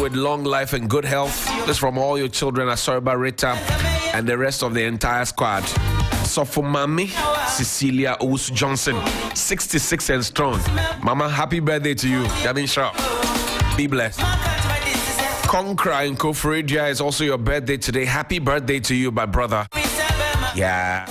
with long life and good health. This from all your children, Asoriba Rita, and the rest of the entire squad. So for Mami, Cecilia Owusu Johnson, 66 and strong. Mama, happy birthday to you. Yamin Sharp. Be blessed. Konkra in Kofredia is also your birthday today. Happy birthday to you, my brother. Yeah.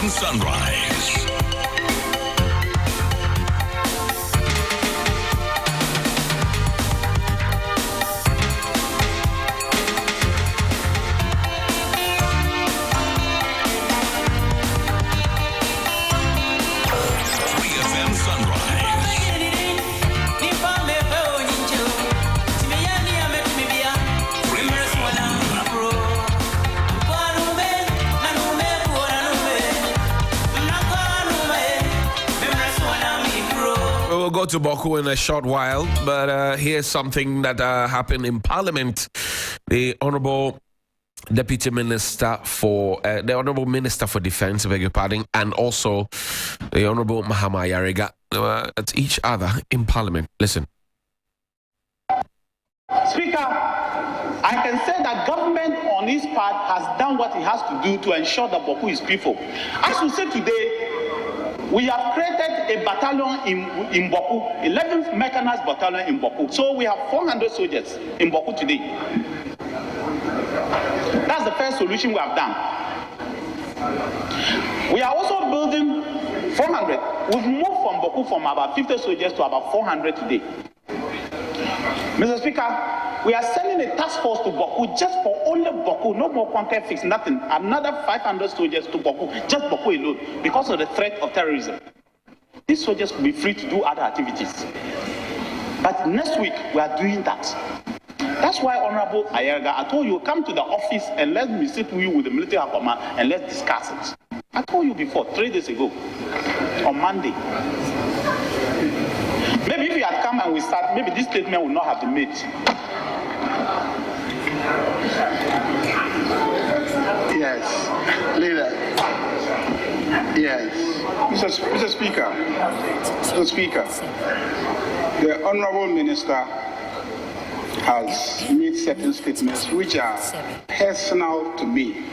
Sunrise. 3FM Sunrise. We'll go to Blakk in a short while, but here's something that happened in Parliament. The Honorable Deputy Minister for the Honorable Minister for Defense, beg your pardon, and also the Honorable Mahama Yarega at each other in Parliament. Listen. Speaker, I can say that government on its part has done what it has to do to ensure that Blakk is peaceful. As we say today, we have created a battalion in Blakk, 11th Mechanized Battalion in Blakk. So we have 400 soldiers in Blakk today. That's the first solution we have done. We are also building 400. We've moved from Blakk from about 50 soldiers to about 400 today. Mr. Speaker, we are sending a task force to Blakk just for only Blakk, no more Kwanke fix, nothing. Another 500 soldiers to Blakk, just Blakk alone, because of the threat of terrorism. These soldiers will be free to do other activities. But next week, we are doing that. That's why, Honorable Ayerga, I told you, come to the office and let me sit with you with the military command and let's discuss it. I told you before, 3 days ago, on Monday. Maybe if you had come and we start, maybe this statement would not have been made. Yes, leader. Yes, Mr. Speaker, the Honorable Minister has made certain statements which are personal to me.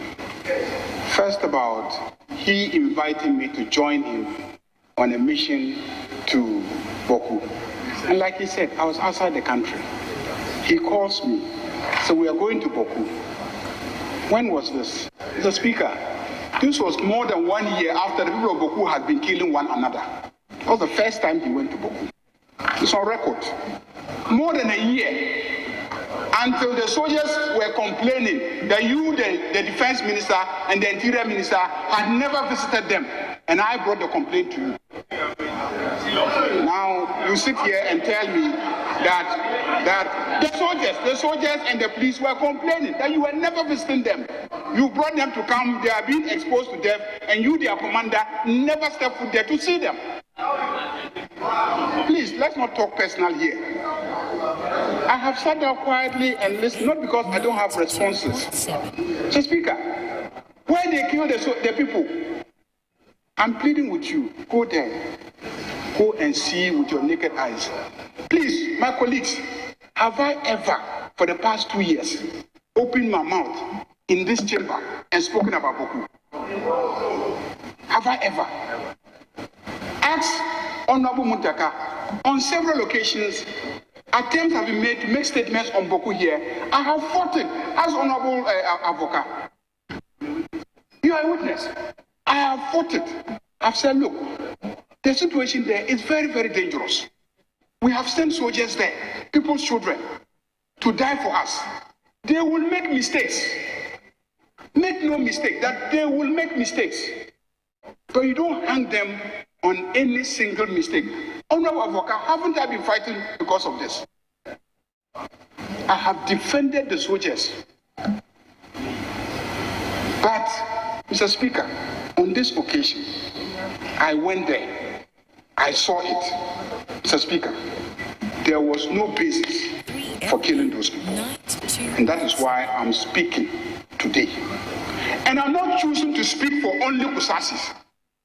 First about he inviting me to join him on a mission to Blakk. And like he said, I was outside the country. He calls me. So we are going to Blakk. When was this? Mr. Speaker, this was more than 1 year after the people of Blakk had been killing one another. That was the first time he went to Blakk. It's on record. More than a year. Until the soldiers were complaining that you, the defense minister and the interior minister, had never visited them. And I brought the complaint to you. Now you sit here and tell me that the soldiers and the police were complaining that you were never visiting them. You brought them to come, they are being exposed to death, and you, their commander, never stepped foot there to see them. Please, let's not talk personal here. I have sat down quietly and listened, not because I don't have responses. So, Speaker, when they kill the people, I'm pleading with you, go there. Go and see with your naked eyes. Please, my colleagues, have I ever, for the past 2 years, opened my mouth in this chamber and spoken about Blakk? Have I ever? Ask Honorable Muntaka, on several occasions, attempts have been made to make statements on Blakk here. I have fought it as Honorable Avoka. You are a witness. I have fought it. I've said, look, the situation there is very, very dangerous. We have sent soldiers there, people's children, to die for us. They will make mistakes. Make no mistake that they will make mistakes. But you don't hang them on any single mistake. Honorable Avoka, haven't I been fighting because of this? I have defended the soldiers. But, Mr. Speaker, on this occasion, I went there. I saw it. Mr. Speaker, there was no basis for killing those people. And that is why I'm speaking today. And I'm not choosing to speak for only Kusasis.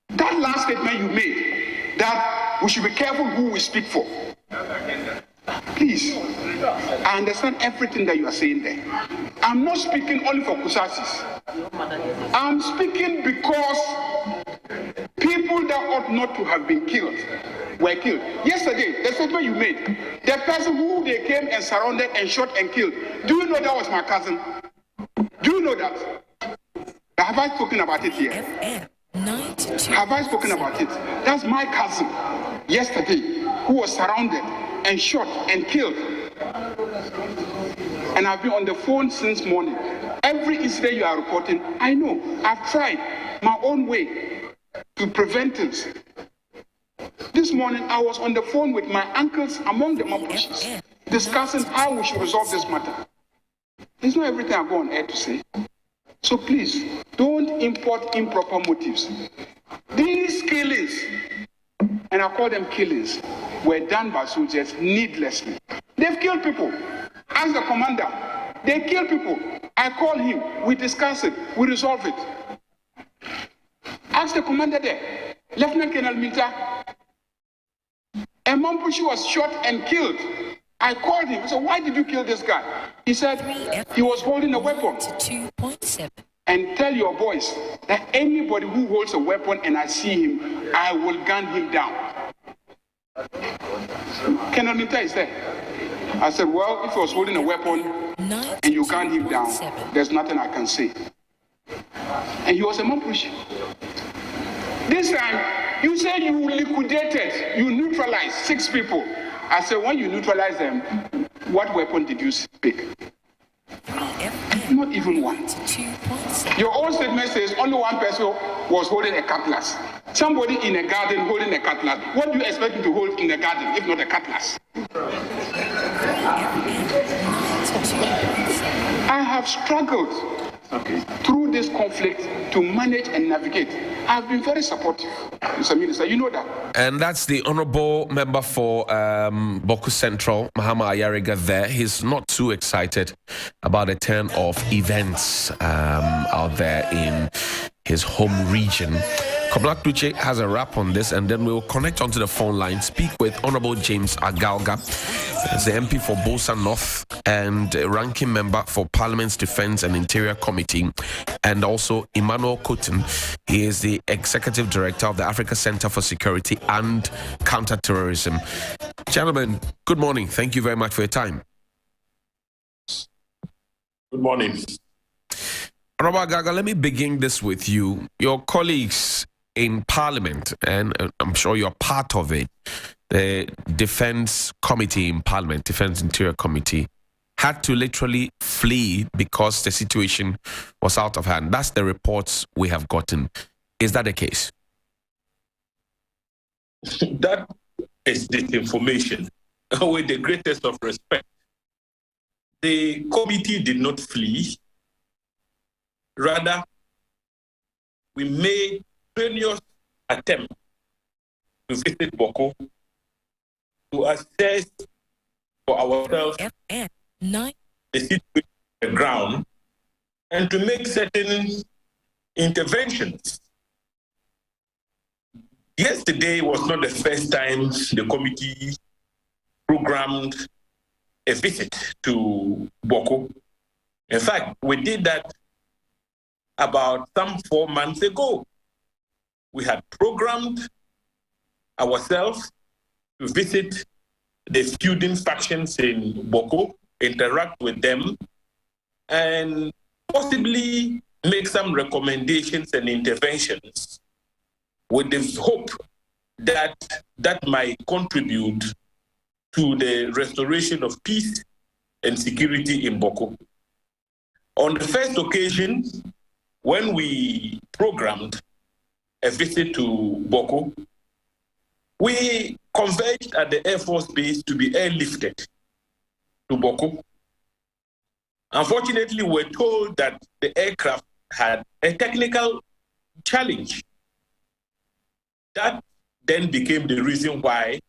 That last statement you made, that we should be careful who we speak for. Please, I understand everything that you are saying there. I'm not speaking only for Kusasis. I'm speaking because people that ought not to have been killed were killed. Yesterday, the statement you made, the person who they came and surrounded and shot and killed, do you know that was my cousin? Do you know that? Have I spoken about it here? Have I spoken about it? That's my cousin yesterday who was surrounded and shot and killed. And I've been on the phone since morning. Every incident you are reporting, I know. I've tried my own way to prevent things. This morning, I was on the phone with my uncles among the Mapuches, discussing how we should resolve this matter. It's not everything I go on air to say. So please, don't import improper motives. These killings, and I call them killings, were done by soldiers needlessly. They've killed people. Ask the commander. They kill people. I call him. We discuss it. We resolve it. Ask the commander there. Lieutenant Colonel Minta. A Mampushi was shot and killed. I called him. I said, why did you kill this guy? He said he was holding a weapon. And tell your boys that anybody who holds a weapon and I see him, I will gun him down. Colonel Minta is there. I said, well, if he was holding a weapon and you gun him down, there's nothing I can say. And he was a Mampushi. This time, you said you liquidated, you neutralized 6 people. I said, when you neutralize them, what weapon did you pick? Not even one. Your own statement says only one person was holding a cutlass. Somebody in a garden holding a cutlass. What do you expect him to hold in a garden, if not a cutlass? I have struggled through this conflict to manage and navigate. I've been very supportive, Mr. Minister, you know that. And that's the honorable member for Boku Central, Mahama Ayariga there. He's not too excited about the turn of events out there in his home region. Blakk Duche has a wrap on this, and then we'll connect onto the phone line, speak with Honorable James Agalga, as the MP for Bosa North and ranking member for Parliament's Defence and Interior Committee, and also Emmanuel Cotton. He is the Executive Director of the Africa Center for Security and Counterterrorism. Gentlemen, good morning. Thank you very much for your time. Good morning. Honorable Agalga, let me begin this with you. Your colleagues in Parliament, and I'm sure you're part of it, the Defence Committee in Parliament, Defence Interior Committee, had to literally flee because the situation was out of hand. That's the reports we have gotten. Is that the case? That is disinformation. With the greatest of respect, the committee did not flee. Rather, we made strenuous attempt to visit Boko to assess for ourselves the situation on the ground and to make certain interventions. Yesterday was not the first time the committee programmed a visit to Boko. In fact, we did that about some 4 months ago. We had programmed ourselves to visit the student factions in Boko, interact with them, and possibly make some recommendations and interventions with the hope that that might contribute to the restoration of peace and security in Boko. On the first occasion, when we programmed a visit to Boko, We converged at the Air Force Base to be airlifted to Boko. Unfortunately, we were told that the aircraft had a technical challenge. That then became the reason why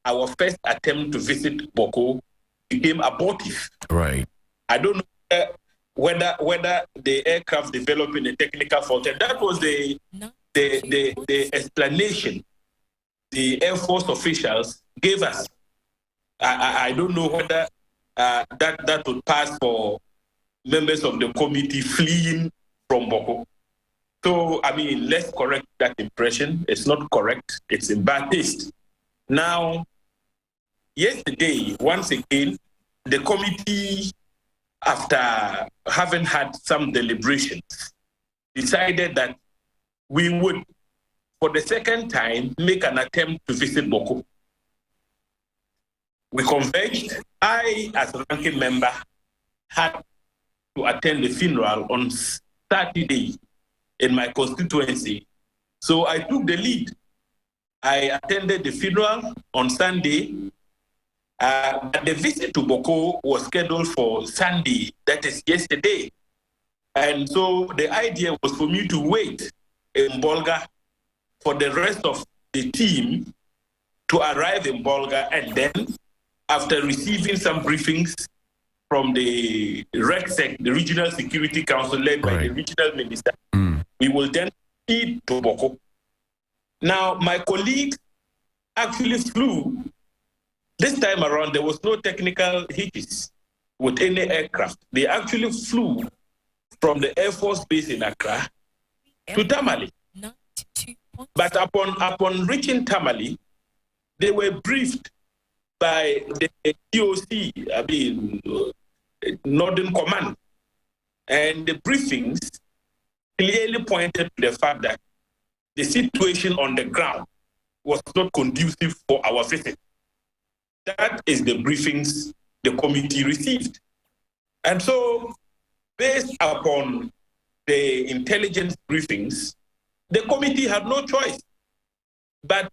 our first attempt to visit Boko became abortive. Right. I don't know whether the aircraft developing a technical fault, and that was the explanation the Air Force officials gave us. I don't know whether that would pass for members of the committee fleeing from Boko. So, I mean, let's correct that impression. It's not correct. It's in bad taste. Now, yesterday, once again, the committee, after having had some deliberations, decided that we would, for the second time, make an attempt to visit Boko. We converged. I, as a ranking member, had to attend the funeral on Saturday in my constituency. So I took the lead. I attended the funeral on Sunday. But the visit to Boko was scheduled for Sunday, that is yesterday. And so the idea was for me to wait in Bolga for the rest of the team to arrive in Bolga, and then after receiving some briefings from the RECSEC, the Regional Security Council led by the regional minister, we will then proceed to Boko. Now, my colleagues actually flew. This time around, there was no technical hitches with any aircraft. They actually flew from the Air Force Base in Accra to Tamale. But upon reaching Tamale, they were briefed by the DOC, Northern Command. And the briefings clearly pointed to the fact that the situation on the ground was not conducive for our visit. That is the briefings the committee received. And so, based upon the intelligence briefings, the committee had no choice but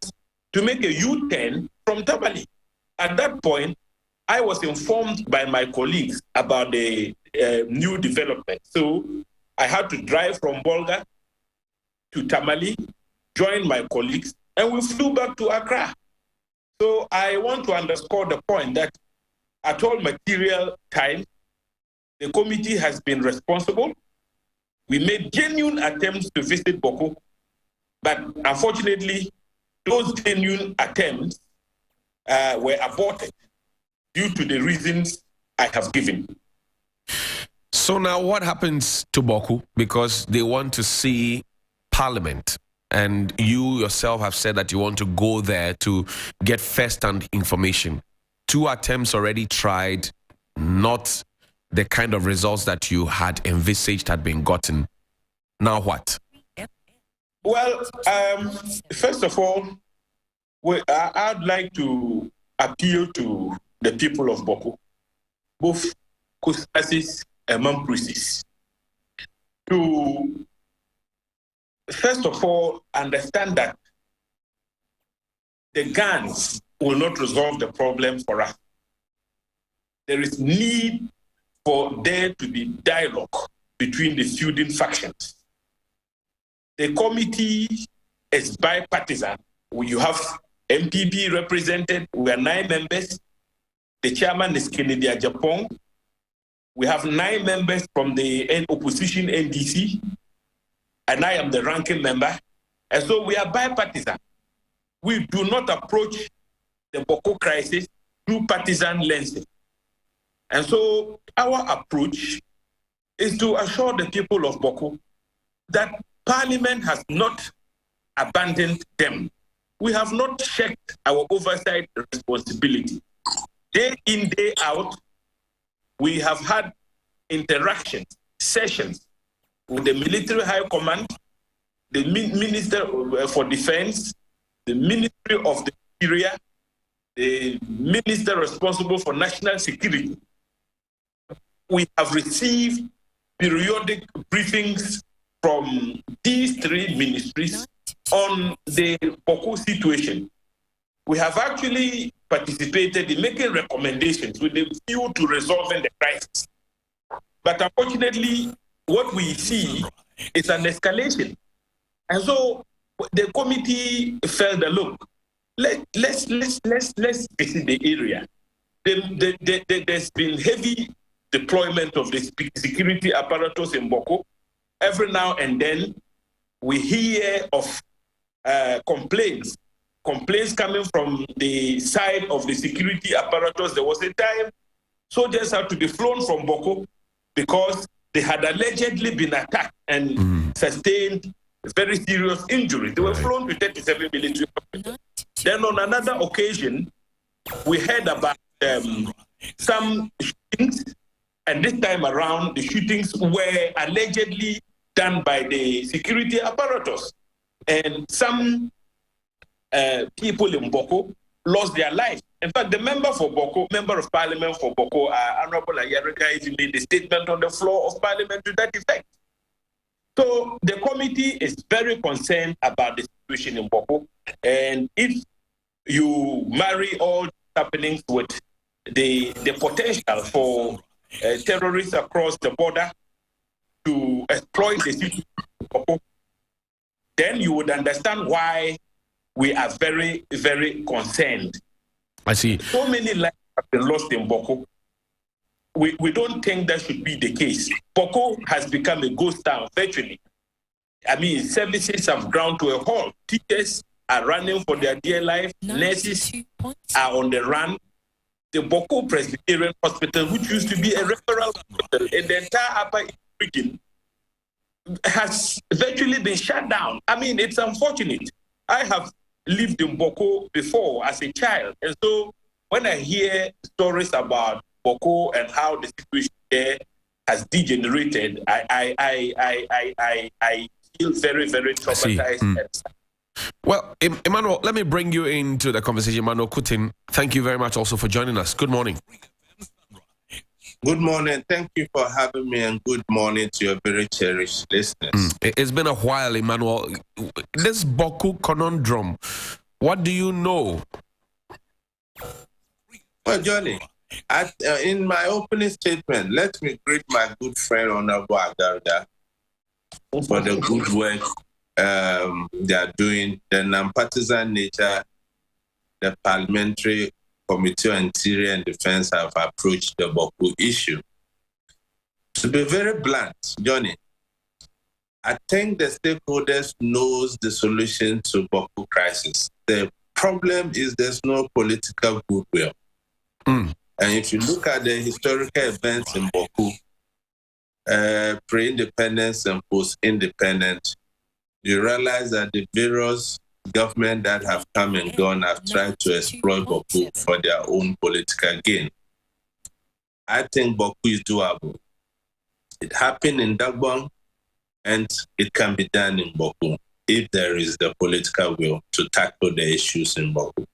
to make a U-turn from Tamale. At that point, I was informed by my colleagues about the new development. So I had to drive from Bolga to Tamale, join my colleagues, and we flew back to Accra. So I want to underscore the point that at all material times, the committee has been responsible. We made genuine attempts to visit Boko, but unfortunately, those genuine attempts were aborted due to the reasons I have given. So now what happens to Boko? Because they want to see Parliament, and you yourself have said that you want to go there to get first-hand information. 2 attempts already tried, not the kind of results that you had envisaged had been gotten. Now what? Well, first of all, I'd like to appeal to the people of Boko, both Kusasis and Mamprisis, to first of all understand that the guns will not resolve the problem for us. There is need for there to be dialogue between the feuding factions. The committee is bipartisan. You have MPP represented. We are 9 members. The chairman is Kennedy Ajapong. We have 9 members from the opposition NDC, and I am the ranking member. And so we are bipartisan. We do not approach the Boko crisis through partisan lenses. And so our approach is to assure the people of Boko that Parliament has not abandoned them. We have not checked our oversight responsibility. Day in, day out, we have had interactions, sessions with the military high command, the Minister for Defense, the Ministry of the Interior, the Minister responsible for national security. We have received periodic briefings from these 3 ministries on the Boko situation. we have actually participated in making recommendations with a view to resolving the crisis. But unfortunately, what we see is an escalation. And so the committee felt that, look, let's visit the area. There's been heavy deployment of the security apparatus in Boko. Every now and then, we hear of complaints coming from the side of the security apparatus. There was a time soldiers had to be flown from Boko because they had allegedly been attacked and sustained very serious injuries. They were flown to 37 military hospitals. Then on another occasion, we heard about some shootings, and this time around, the shootings were allegedly done by the security apparatus. And some people in Boko lost their lives. In fact, the member of parliament for Boko, Honorable Ayarika, even made a statement on the floor of parliament to that effect. So the committee is very concerned about the situation in Boko. And if you marry all happenings with the potential for terrorists across the border to exploit the situation in Boko, then you would understand why we are very, very concerned. I see. So many lives have been lost in Boko. We don't think that should be the case. Boko has become a ghost town virtually. I mean, services have ground to a halt. Teachers are running for their dear life. Nurses are on the run. The Boko Presbyterian Hospital, which used to be a referral hospital in the entire upper region, has virtually been shut down. I mean, it's unfortunate. I have lived in Boko before as a child. And so when I hear stories about Boko and how the situation there has degenerated, I feel very, very traumatized. Well, Emmanuel, let me bring you into the conversation. Emmanuel Kutin, thank you very much also for joining us. Good morning. Good morning. Thank you for having me, and good morning to your very cherished listeners. It's been a while, Emmanuel. This Boko conundrum, what do you know? Well, Johnny, in my opening statement, let me greet my good friend, Honorable Agarda, for the good work they are doing, the non-partisan nature, the parliamentary Committee on Interior and Defense have approached the Boko issue. To be very blunt, Johnny, I think the stakeholders knows the solution to Boko crisis. The problem is there's no political goodwill. And if you look at the historical events in Boko, pre-independence and post-independence, you realize that the various government that have come and gone have tried to exploit Boko for their own political gain. I think Boko is doable. It happened in Dagbon, and it can be done in Boko if there is the political will to tackle the issues in Boko.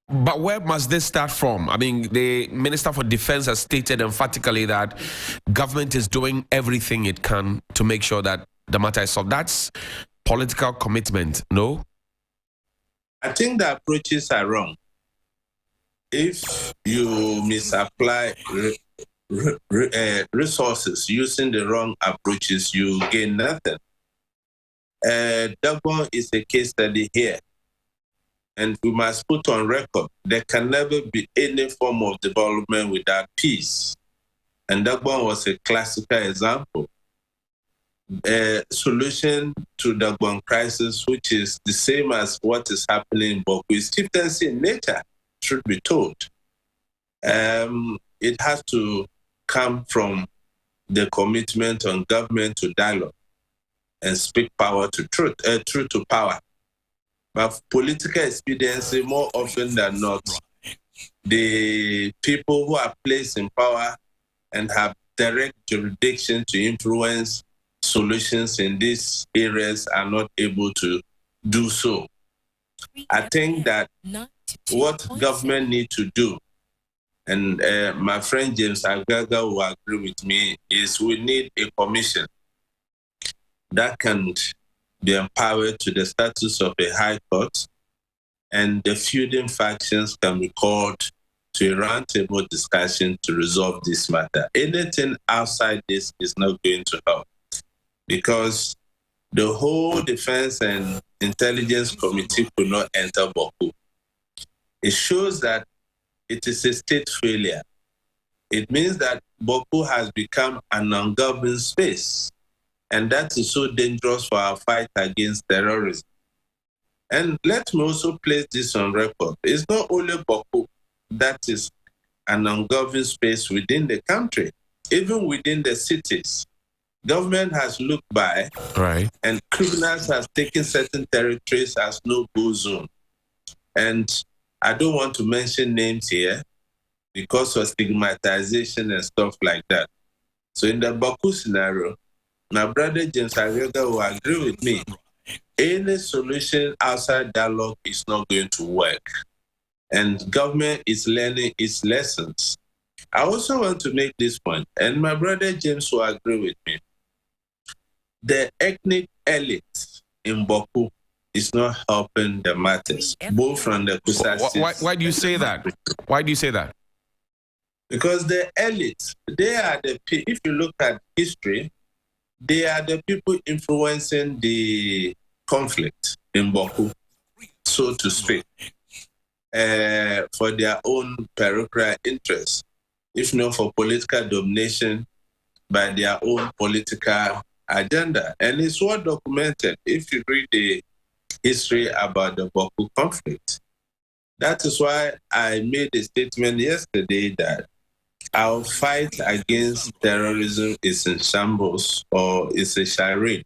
But where must this start from? I mean, the Minister for Defense has stated emphatically that government is doing everything it can to make sure that the matter is solved. That's political commitment, no? I think the approaches are wrong. If you misapply resources using the wrong approaches, you gain nothing. Dagbon is a case study here. And we must put on record, there can never be any form of development without peace. And Dagbon was a classical example. A solution to the Dagbon crisis, which is the same as what is happening in Boko, is chieftaincy in nature, should be told. It has to come from the commitment on government to dialogue and speak power to truth to power. But political expediency, more often than not, the people who are placed in power and have direct jurisdiction to influence solutions in these areas are not able to do so. I think that what government need to do, and my friend James Agaga will agree with me, is we need a commission that can be empowered to the status of a high court and the feuding factions can be called to a roundtable discussion to resolve this matter. Anything outside this is not going to help, because the whole Defense and Intelligence Committee could not enter Baku. It shows that it is a state failure. It means that Baku has become an ungoverned space, and that is so dangerous for our fight against terrorism. And let me also place this on record. It's not only Baku that is an ungoverned space within the country. Even within the cities, government has looked by, right, and criminals have taken certain territories as no-go zone. And I don't want to mention names here because of stigmatization and stuff like that. So in the Baku scenario, my brother James Ariega will agree with me. Any solution outside dialogue is not going to work. And government is learning its lessons. I also want to make this point, and my brother James will agree with me. The ethnic elite in Baku is not helping the matters, both from the Kusasis. Why do you say that? Why do you say that? Because the elite, they are the, if you look at history, they are the people influencing the conflict in Baku, so to speak, for their own parochial interests, if not for political domination by their own political agenda. And it's well documented if you read the history about the Baku conflict. That is why I made a statement yesterday that our fight against terrorism is in shambles, or is a charade,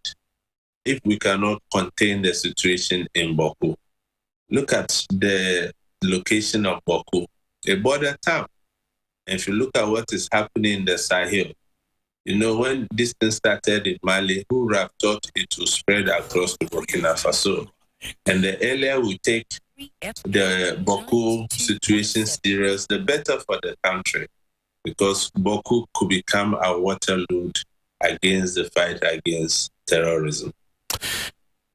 if we cannot contain the situation in Baku. Look at the location of Baku, a border town. And if you look at what is happening in the Sahel, you know, when this thing started in Mali, who would have thought it would spread across to Burkina Faso? And the earlier we take the Baku situation serious, the better for the country, because Baku could become a waterloo against the fight against terrorism.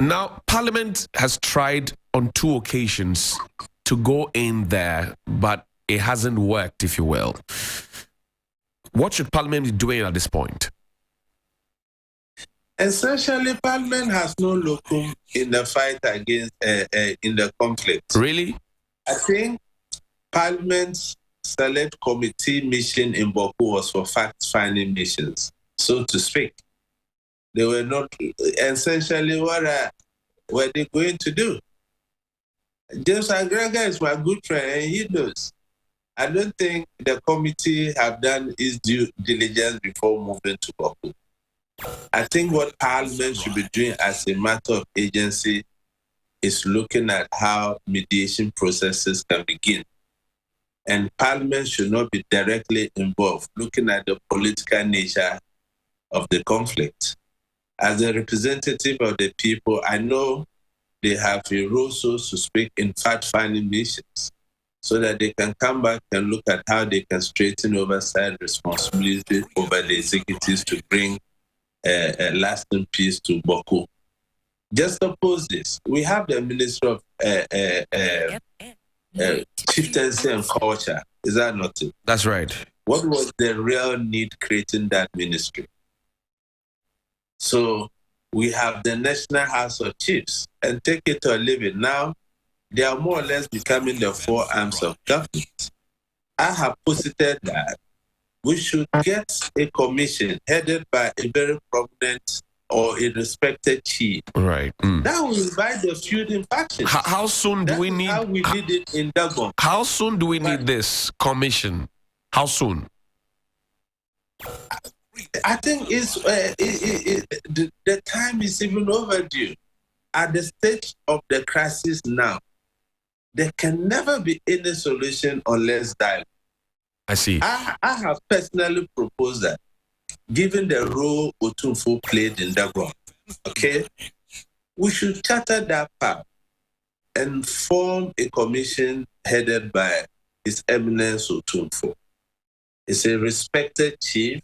Now, Parliament has tried on 2 occasions to go in there, but it hasn't worked, if you will. What should Parliament be doing at this point? Essentially, Parliament has no locum in the fight against, in the conflict. Really? I think Parliament's Select Committee mission in Baku was for fact-finding missions, so to speak. They were not, essentially, what were they going to do? James Agrega is my good friend, and he knows. I don't think the committee have done its due diligence before moving to Baku. I think what Parliament should be doing as a matter of agency is looking at how mediation processes can begin. And Parliament should not be directly involved, looking at the political nature of the conflict. As a representative of the people, I know they have a role, so to speak, in fact-finding missions, so that they can come back and look at how they can straighten oversight responsibility over the executives to bring a lasting peace to Baku. Just suppose this. We have the Minister of Chieftaincy and Culture. Is that not it? That's right. What was the real need creating that ministry? So we have the National House of Chiefs, and take it or leave it. Now, they are more or less becoming the 4 arms of government. I have posited that we should get a commission headed by a very prominent or a respected chief. Right. That will invite the feuding factions. How soon do we need? How we did it in Dagon. How soon do we need this commission? How soon? I think the time is even overdue. At the stage of the crisis now, there can never be any solution unless dialogue. I see. I have personally proposed that, given the role Otunfo played in Dagon, okay, we should charter that path and form a commission headed by His Eminence Otunfo. He's a respected chief,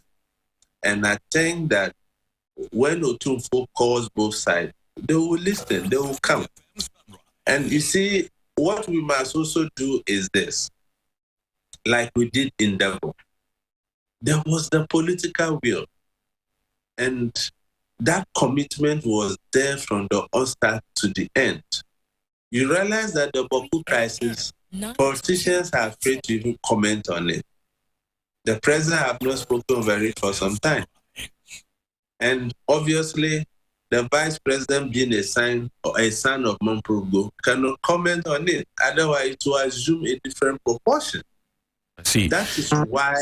and I think that when Otunfo calls both sides, they will listen, they will come. And you see, what we must also do is this, like we did in Davao. There was the political will, and that commitment was there from the onset to the end. You realize that the Boku crisis, politicians are afraid to even comment on it. The president has not spoken over it for some time. And obviously, the vice president, being a son of Mamprogo, cannot comment on it. Otherwise, it will assume a different proportion. See, that is why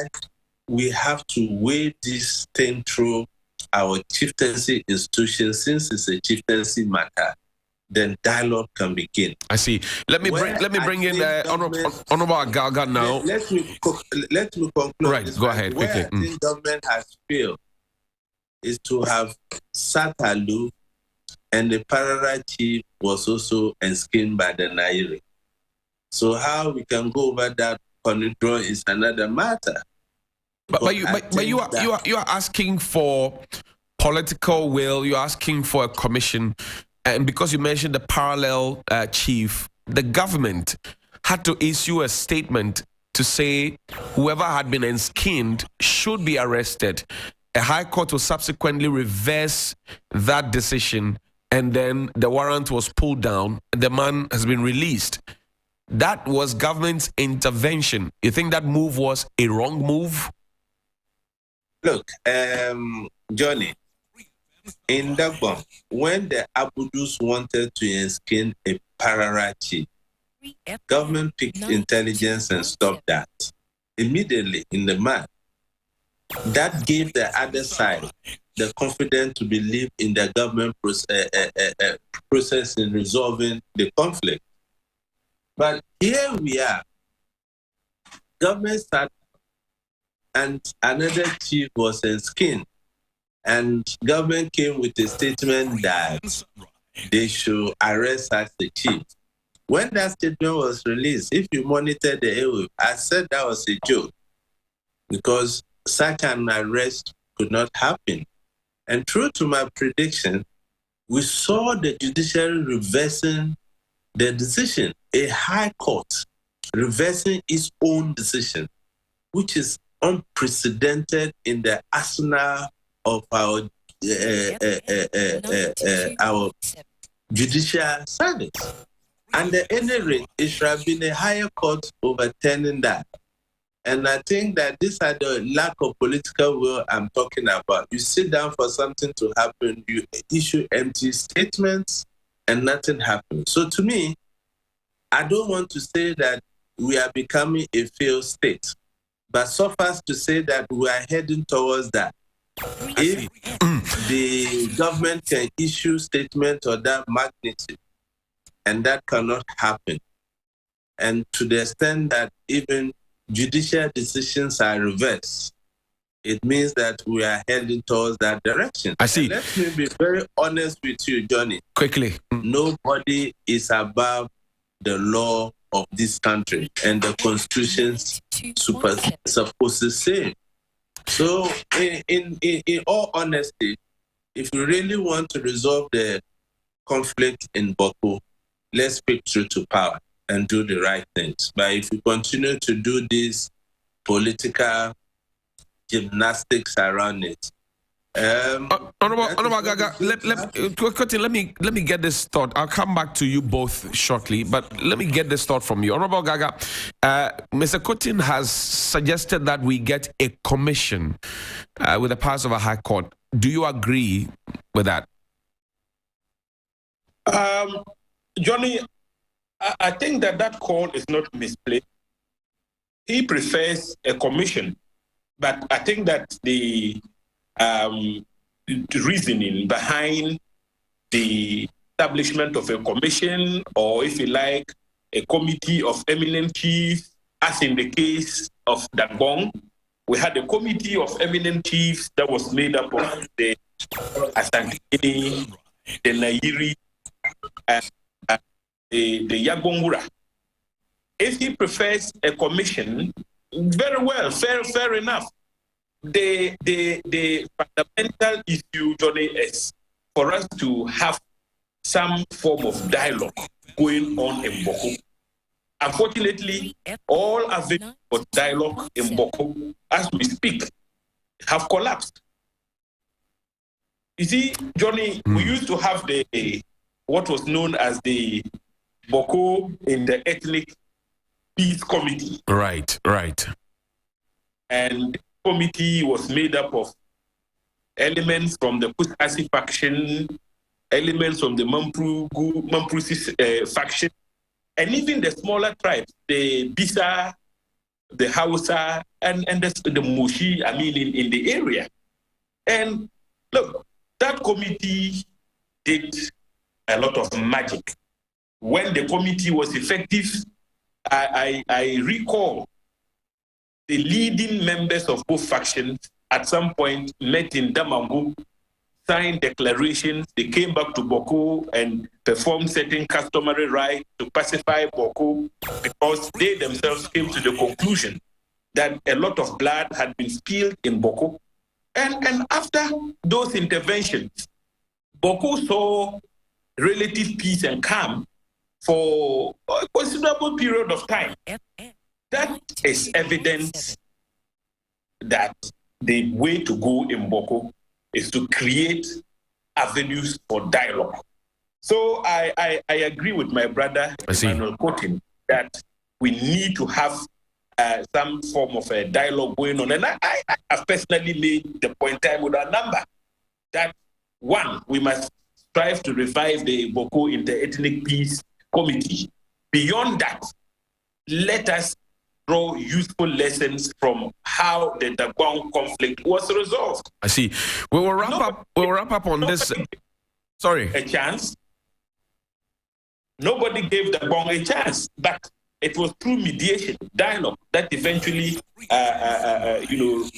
we have to weigh this thing through our chieftaincy institution. Since it's a chieftaincy matter, then dialogue can begin. I see. Let me bring in Honorable Gaga now. Let me conclude. Right, go ahead. Where Okay. I think government has failed is to have sat aloof, and the parallel chief was also enskined by the Nairi. So how we can go over that control is another matter. But you are asking for political will. You're asking for a commission, and because you mentioned the parallel chief, the government had to issue a statement to say whoever had been enskinned should be arrested. A high court will subsequently reverse that decision, and then the warrant was pulled down. The man has been released. That was government's intervention. You think that move was a wrong move? Look, Johnny, in Dagbon, when the Abudus wanted to enskin a parallel chief, government picked intelligence and stopped that immediately in the man. That gave the other side the confidence to believe in the government process in resolving the conflict. But here we are. Government started, and another chief was skinned, and government came with a statement that they should arrest such the chief. When that statement was released, if you monitor the airwave, I said that was a joke, because such an arrest could not happen. And true to my prediction, we saw the judiciary reversing the decision, a high court reversing its own decision, which is unprecedented in the arsenal of our judicial service. And at any rate, it should have been a higher court overturning that. And I think that these are the lack of political will I'm talking about. You sit down for something to happen, you issue empty statements, and nothing happens. So to me, I don't want to say that we are becoming a failed state, but so far as to say that we are heading towards that. If the government can issue statements of that magnitude, and that cannot happen, and to the extent that even judicial decisions are reversed, it means that we are heading towards that direction. I see. And let me be very honest with you, Johnny. Quickly. Nobody is above the law of this country, and the Constitution's supposed to say. So, in all honesty, if we really want to resolve the conflict in Boku, let's speak true to power and do the right things. But if we continue to do this political gymnastics around it, Honorable Gaga, let me get this thought. I'll come back to you both shortly, but let me get this thought from you. Honorable Gaga, Mr. Kotin has suggested that we get a commission with the powers of a high court. Do you agree with that? Johnny, I think that call is not misplaced. He prefers a commission, but I think that the reasoning behind the establishment of a commission, or if you like, a committee of eminent chiefs, as in the case of Dagbon, we had a committee of eminent chiefs that was made up of the Asante, the Nairi, and the Yagbongura. If he prefers a commission, very well, fair enough. The fundamental issue, Johnny, is for us to have some form of dialogue going on in Boku. Unfortunately, all avenues for dialogue in Boko, as we speak, have collapsed. You see, Johnny, we used to have what was known as the Boko Inter-Ethnic Peace Committee. Right. And the committee was made up of elements from the Kusasi faction, elements from the Mamprusi faction, and even the smaller tribes, the Bisa, the Hausa, and the Mushi, in the area. And look, that committee did a lot of magic. When the committee was effective, I recall the leading members of both factions at some point met in Damangu, signed declarations. They came back to Boko and performed certain customary rites to pacify Boko, because they themselves came to the conclusion that a lot of blood had been spilled in Boko. And after those interventions, Boko saw relative peace and calm for a considerable period of time. That is evidence that the way to go in Boko is to create avenues for dialogue. So I agree with my brother, Emmanuel Kotin, that we need to have some form of a dialogue going on. And I have personally made the point time with our number that, one, we must strive to revive the Boko Inter-Ethnic Peace Committee. Beyond that, let us draw useful lessons from how the Dagbon conflict was resolved. I see. We will wrap up on this. Sorry. A chance. Nobody gave Dagbon a chance, but it was through mediation, dialogue, that eventually,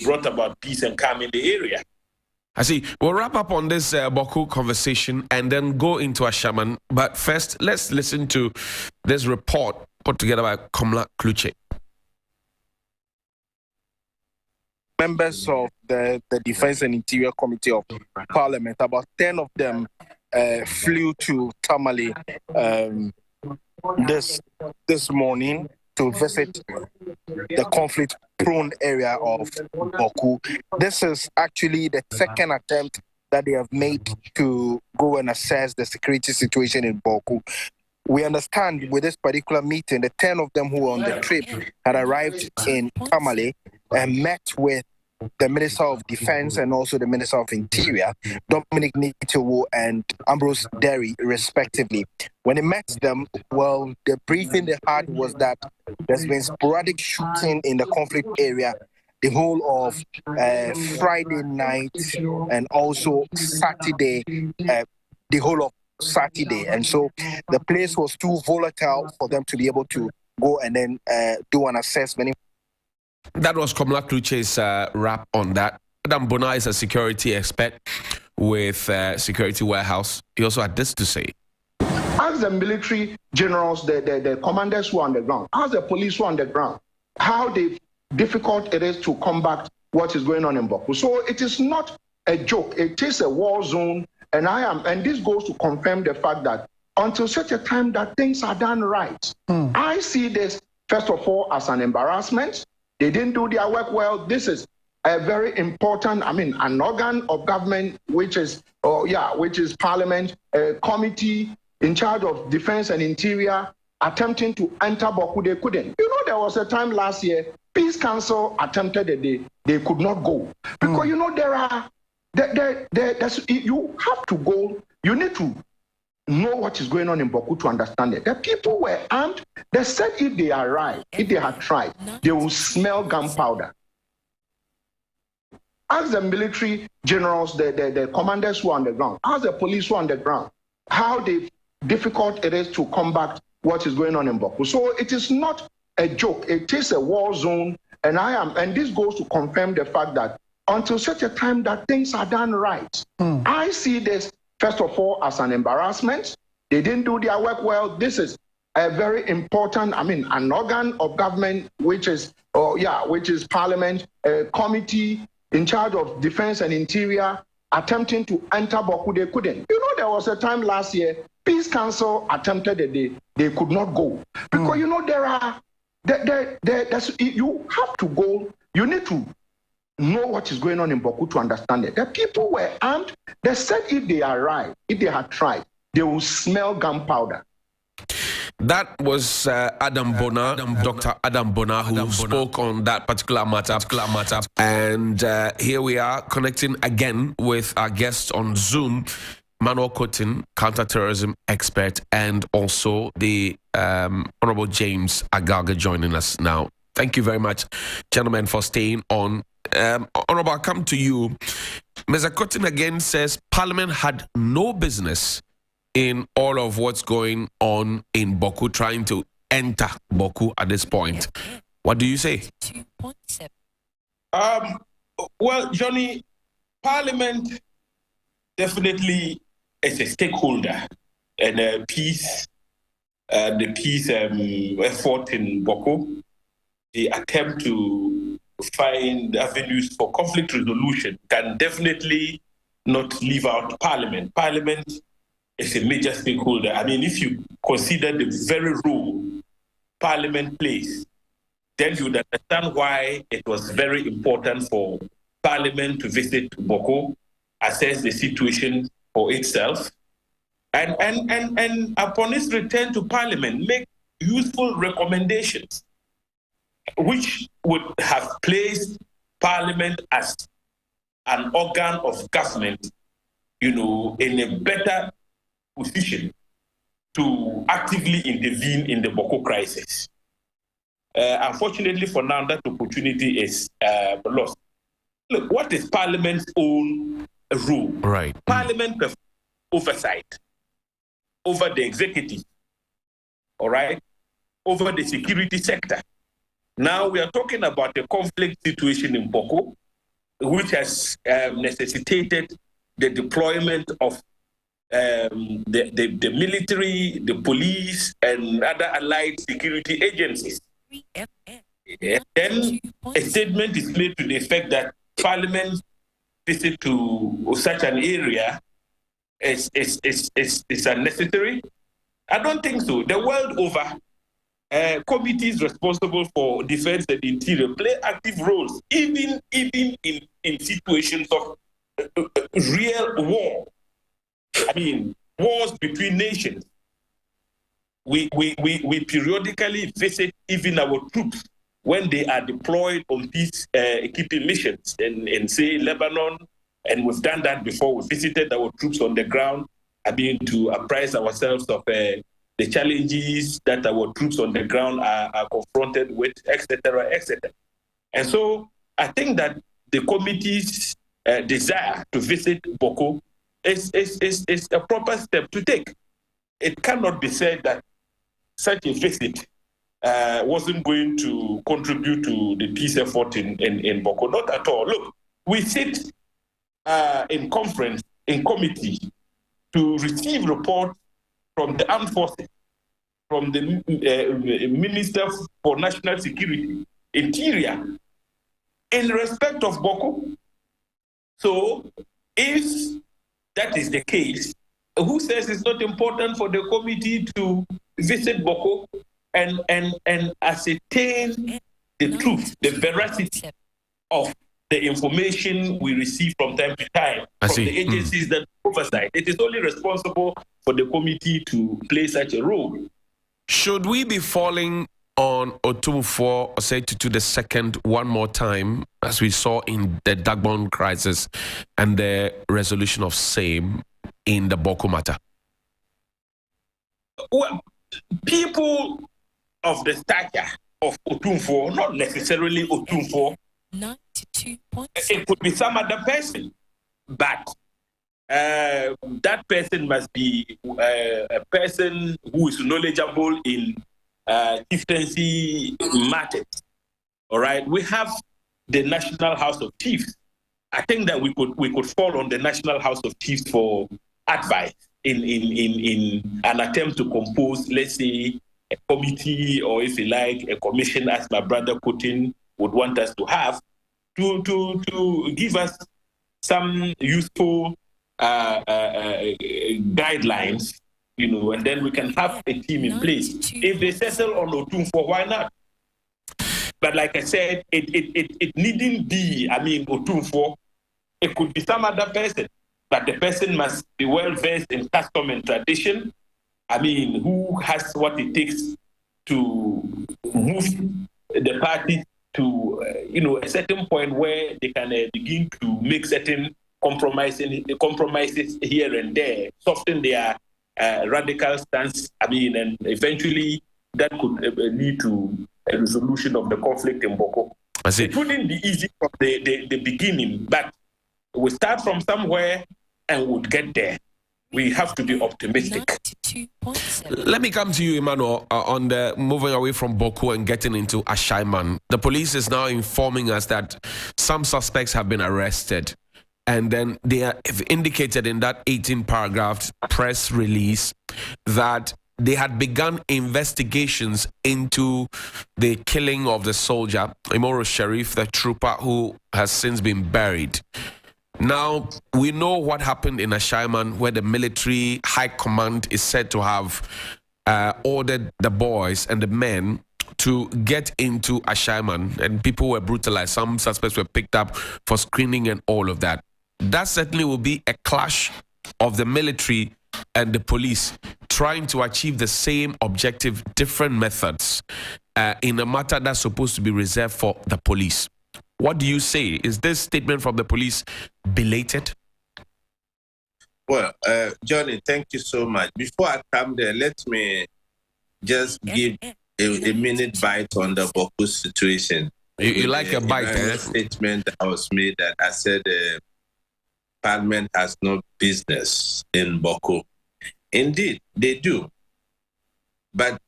brought about peace and calm in the area. I see. We'll wrap up on this Boko conversation and then go into Ashaman. But first, let's listen to this report put together by Blakk Kluche. Members of the Defense and Interior Committee of Parliament, about 10 of them flew to Tamale this morning to visit the conflict-prone area of Boko. This is actually the second attempt that they have made to go and assess the security situation in Boko. We understand with this particular meeting, the 10 of them who were on the trip had arrived in Tamale and met with the Minister of Defense and also the Minister of Interior, Dominic Nitowo and Ambrose Derry, respectively. When he met them, well, the briefing they had was that there's been sporadic shooting in the conflict area the whole of Friday night and also Saturday, the whole of Saturday. And so the place was too volatile for them to be able to go and then do an assessment. That was Blakk Kluche's wrap on that. Adam Bona is a security expert with Security Warehouse. He also had this to say. Ask the military generals, the commanders who are on the ground, ask the police who are on the ground, how difficult it is to combat what is going on in Boko. So it is not a joke. It is a war zone. And this goes to confirm the fact that until such a time that things are done right, I see this, first of all, as an embarrassment. They didn't do their work well. This is a very important, an organ of government, which is Parliament, a committee in charge of Defense and Interior, attempting to enter Boko. They couldn't. There was a time last year, Peace Council attempted that they could not go. Because, you have to go, you need to know what is going on in Boko to understand it. The people were armed. They said if they arrived, if they had tried, they would smell gunpowder. Ask the military generals, the commanders who are on the ground, ask the police who are on the ground, how difficult it is to combat what is going on in Boko. So it is not a joke. It is a war zone. And this goes to confirm the fact that until such a time that things are done right, I see this, first of all, as an embarrassment. They didn't do their work well. This is a very important, an organ of government, which is Parliament, a committee in charge of Defense and Interior, attempting to enter Boko. They couldn't. There was a time last year, Peace Council attempted it, they could not go. Because, you know, you have to go, you need to know what is going on in Boku to understand it. The people were armed. They said if they arrived, if they had tried, they will smell gunpowder. That was Adam Bona, Dr. Adam Bona, who spoke on that particular matter. And here we are connecting again with our guest on Zoom, Manuel Cotton, counterterrorism expert, and also the Honorable James Agaga joining us now. Thank you very much, gentlemen, for staying on. Honorable, I'll come to you. Mr. Cotton again says Parliament had no business in all of what's going on in Boku, trying to enter Boku at this point. What do you say? 2.7. Well, Johnny, Parliament definitely is a stakeholder in the peace effort in Boku. The attempt to find avenues for conflict resolution can definitely not leave out Parliament. Parliament is a major stakeholder. I mean, if you consider the very role Parliament plays, then you would understand why it was very important for Parliament to visit Boku, assess the situation for itself, and upon its return to Parliament, make useful recommendations, which would have placed Parliament as an organ of government, you know, in a better position to actively intervene in the Boku crisis. Unfortunately for now, that opportunity is lost. Look, what is Parliament's own role? Right. Parliament performs oversight over the executive, all right, over the security sector. Now we are talking about a conflict situation in Boku, which has necessitated the deployment of the military, the police, and other allied security agencies. And then a statement is made to the effect that Parliament's visit to such an area is unnecessary. I don't think so. The world over, committees responsible for defense and interior play active roles, even in situations of real war. I mean, wars between nations. We periodically visit even our troops when they are deployed on peace-keeping missions in, say, Lebanon, and we've done that before. We visited our troops on the ground, I mean, to apprise ourselves of the challenges that our troops on the ground are confronted with, etc., etc. And so I think that the committee's desire to visit Boku is a proper step to take. It cannot be said that such a visit wasn't going to contribute to the peace effort in Boku. Not at all. Look, we sit in conference, in committee, to receive reports from the armed forces, from the Minister for National Security, Interior, in respect of Boku. So, if that is the case, who says it's not important for the committee to visit Boku and ascertain the truth, the veracity of the information we receive from time to time from the agencies that oversight? It is only responsible for the committee to play such a role. Should we be falling on Otumfuo Osei-Tutu II one more time, as we saw in the Dagbon crisis and the resolution of same in the Boku matter? Well, people of the stature of Otumfuo, not necessarily Otumfuo, 92.7. It could be some other person, but that person must be a person who is knowledgeable in chieftaincy matters. All right, we have the National House of Chiefs. I think that we could fall on the National House of Chiefs for advice in an attempt to compose, let's say, a committee, or if you like, a commission, as my brother Putin would want us to have, to give us some useful guidelines, and then we can have a team in place. If they settle on Otumfuo, why not? But like I said, it needn't be, Otumfuo. It could be some other person, but the person must be well versed in custom and tradition. Who has what it takes to move the party to, a certain point where they can begin to make certain compromises here and there, soften their radical stance. And eventually that could lead to a resolution of the conflict in Boko. I see. It wouldn't be easy from the beginning, but we start from somewhere and would get there. We have to be optimistic. Let me come to you, Emmanuel, on the moving away from Boko and getting into Ashaiman. The police is now informing us that some suspects have been arrested. And then they have indicated in that 18-paragraph press release that they had begun investigations into the killing of the soldier, Imoro Sharif, the trooper who has since been buried. Now, we know what happened in Ashaiman, where the military high command is said to have ordered the boys and the men to get into Ashaiman, and people were brutalized. Some suspects were picked up for screening and all of that. That certainly will be a clash of the military and the police trying to achieve the same objective, different methods in a matter that's supposed to be reserved for the police. What do you say? Is this statement from the police belated? Well, Johnny, thank you so much. Before I come there, let me just give a minute bite on the Boko situation. You like a bite, eh? Statement that was made that I said Parliament has no business in Boko. Indeed, they do. But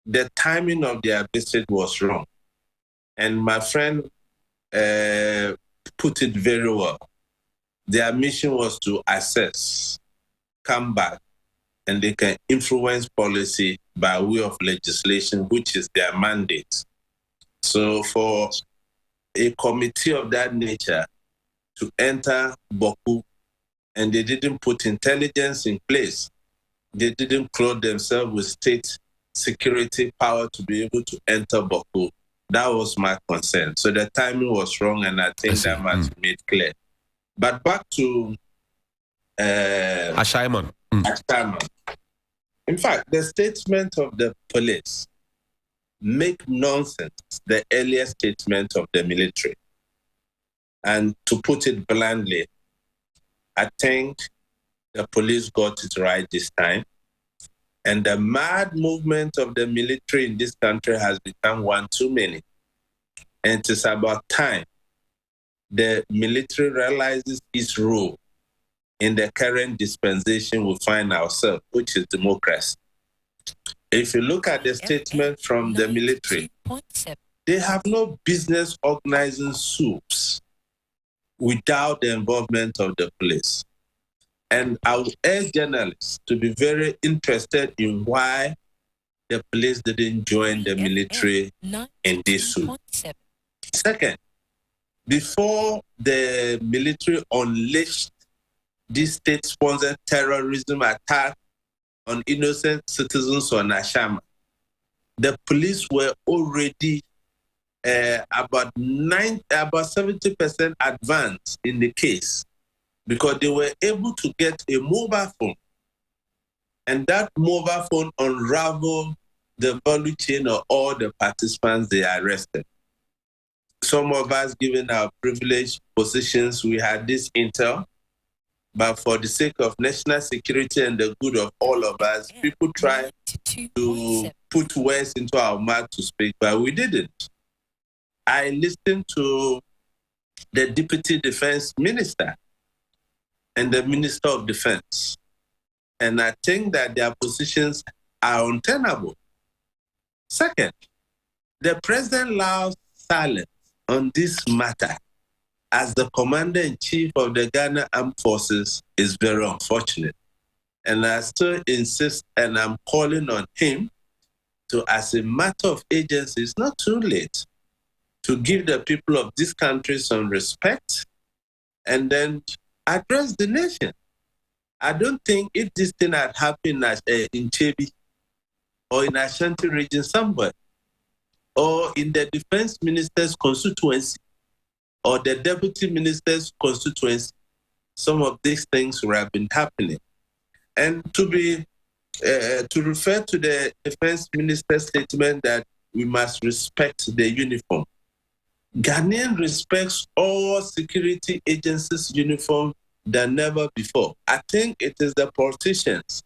the timing of their visit was wrong. And my friend put it very well. Their mission was to assess, come back, and they can influence policy by way of legislation, which is their mandate. So for a committee of that nature to enter Boko, and they didn't put intelligence in place, they didn't clothe themselves with state security power to be able to enter Boko. That was my concern. So the timing was wrong, and I think that must be made clear. But back to Ashaiman. Ashaiman. In fact, the statement of the police make nonsense the earlier statement of the military. And to put it bluntly, I think the police got it right this time. And the mad movement of the military in this country has become one too many. And it's about time the military realizes its role in the current dispensation we find ourselves, which is democracy. If you look at the statement from the military, they have no business organizing soups without the involvement of the police. And I would urge journalists to be very interested in why the police didn't join the military in this suit. Second, before the military unleashed this state-sponsored terrorism attack on innocent citizens on Ashama, the police were already about 70% advanced in the case, because they were able to get a mobile phone. And that mobile phone unraveled the value chain of all the participants they arrested. Some of us, given our privileged positions, we had this intel, but for the sake of national security and the good of all of us, people try to put words into our mouth to speak, but we didn't. I listened to the Deputy Defense Minister and the Minister of Defense, and I think that their positions are untenable. Second, the President allows silence on this matter as the Commander-in-Chief of the Ghana Armed Forces is very unfortunate. And I still insist, and I'm calling on him to, as a matter of agency, it's not too late to give the people of this country some respect and then address the nation. I don't think if this thing had happened in Chebi or in Ashanti region somewhere, or in the defense minister's constituency or the deputy minister's constituency, some of these things would have been happening. And to refer to the defense minister's statement that we must respect the uniform. Ghanaian respects all security agencies' uniform than never before. I think it is the politicians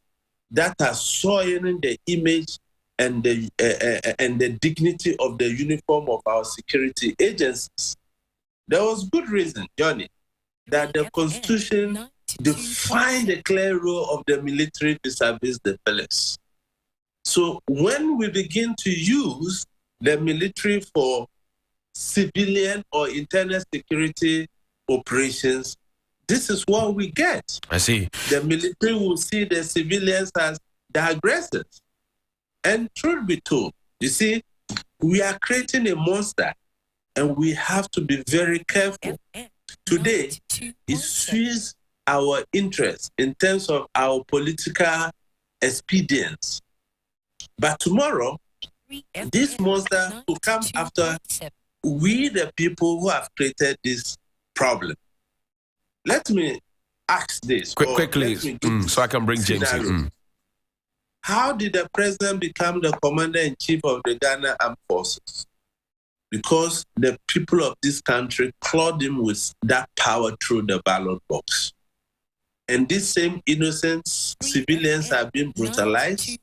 that are soiling the image and the dignity of the uniform of our security agencies. There was good reason, Johnny, that the Constitution defined the clear role of the military vis-a-vis the police. So when we begin to use the military for civilian or internal security operations, this is what we get. I see. The military will see the civilians as the aggressors. And truth be told, you see, we are creating a monster and we have to be very careful. Today, it suits our interest in terms of our political expedience. But tomorrow, this monster will come after we, the people who have created this problem. Let me ask this. Quickly, so I can bring James in. How did the president become the commander-in-chief of the Ghana Armed Forces? Because the people of this country clawed him with that power through the ballot box. And these same innocent civilians are being brutalized,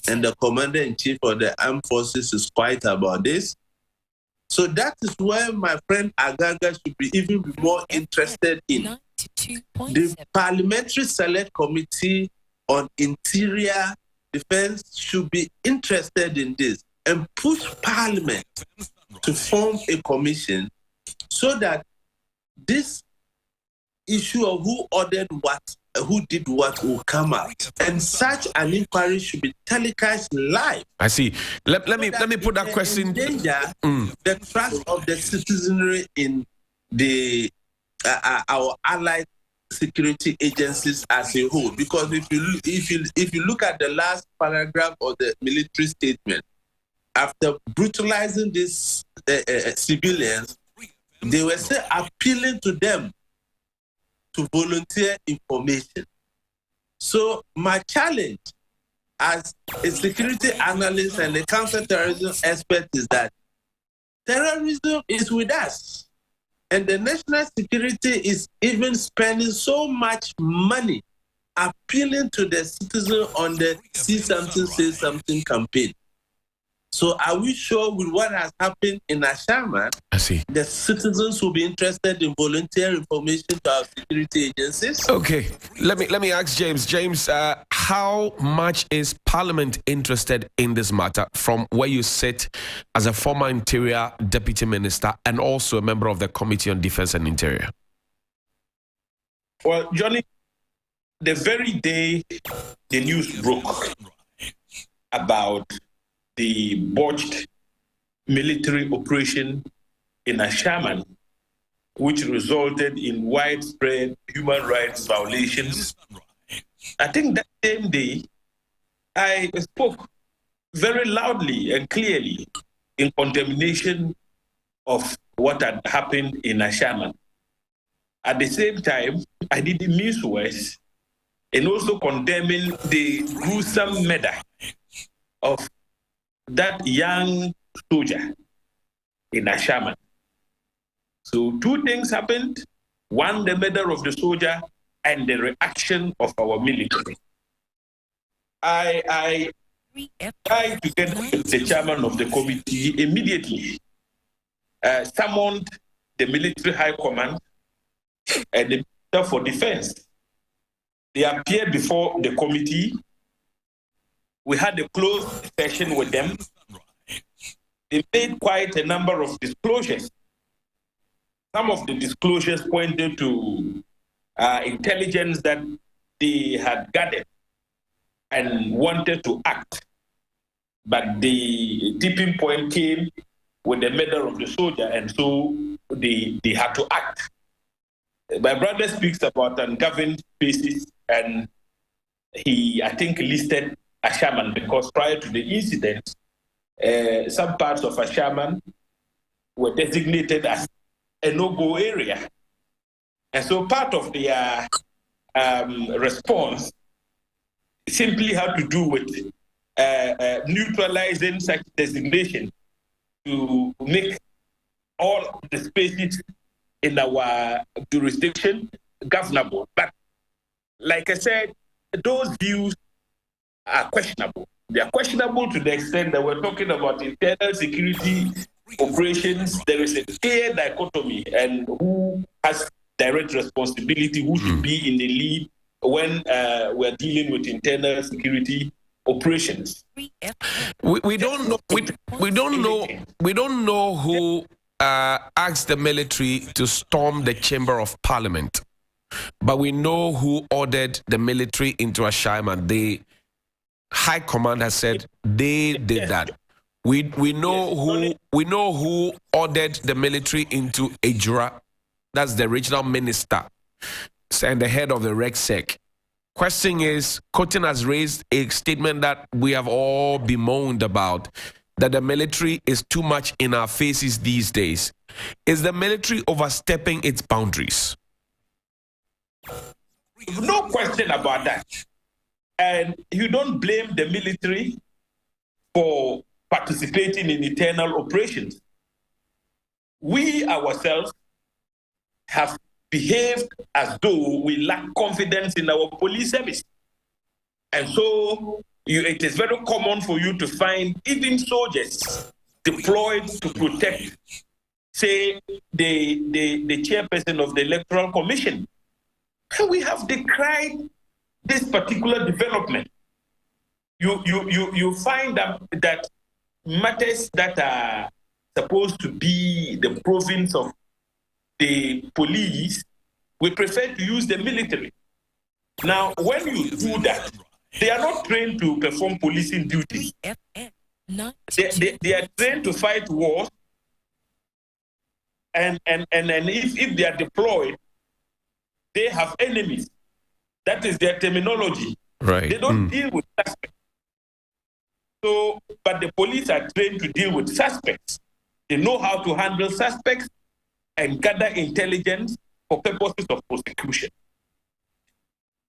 and the commander-in-chief of the armed forces is quiet about this. So that is where my friend Agaga should be even more interested in. The Parliamentary Select Committee on Interior Defense should be interested in this and push Parliament to form a commission so that this issue of who ordered what, who did what will come out. And such an inquiry should be telecast live. I see. Let me put that question. Endanger the trust of the citizenry in the our allied security agencies as a whole. Because if you look at the last paragraph of the military statement, after brutalizing these civilians, they were still appealing to them to volunteer information. So my challenge as a security analyst and a counterterrorism expert is that terrorism is with us. And the national security is even spending so much money appealing to the citizen on the See Something, Say Something campaign. So are we sure with what has happened in Ashama, I see, the citizens will be interested in volunteer information to our security agencies? Okay, let me ask James. James, how much is Parliament interested in this matter from where you sit as a former Interior Deputy Minister and also a member of the Committee on Defense and Interior? Well, Johnny, the very day the news broke about the botched military operation in Ashaman, which resulted in widespread human rights violations, I think that same day, I spoke very loudly and clearly in condemnation of what had happened in Ashaman. At the same time, I didn't miss words and also condemning the gruesome murder of that young soldier in Ashaman. So two things happened. One, the murder of the soldier and the reaction of our military. I together with the chairman of the committee, immediately summoned the military high command and the Minister for Defense. They appeared before the committee. We had a closed session with them. They made quite a number of disclosures. Some of the disclosures pointed to intelligence that they had gathered and wanted to act. But the tipping point came with the murder of the soldier, and so they had to act. My brother speaks about ungoverned spaces, and he, I think, listed Ashaman because prior to the incident, some parts of Ashaman were designated as a no-go area. And so part of their response simply had to do with neutralizing such designation to make all the spaces in our jurisdiction governable. But like I said, those views are questionable. They are questionable to the extent that we're talking about internal security operations. There is a clear dichotomy and who has direct responsibility, who should be in the lead when we're dealing with internal security operations. We don't know. We don't know who asked the military to storm the chamber of parliament, but we know who ordered the military into Ashaman. The High Command has said they did that. We know who ordered the military into Ejura. That's the regional minister and the head of the RegSec. Question is, Cotton has raised a statement that we have all bemoaned about, that the military is too much in our faces these days. Is the military overstepping its boundaries? No question about that. And you don't blame the military for participating in internal operations. We ourselves have behaved as though we lack confidence in our police service. And so it is very common for you to find even soldiers deployed to protect, say, the chairperson of the Electoral Commission. And we have decried this particular development. You find that matters that are supposed to be the province of the police, we prefer to use the military. Now, when you do that, they are not trained to perform policing duties. They are trained to fight wars, and if they are deployed, they have enemies. That is their terminology. Right. They don't deal with suspects. So, but the police are trained to deal with suspects. They know how to handle suspects and gather intelligence for purposes of prosecution.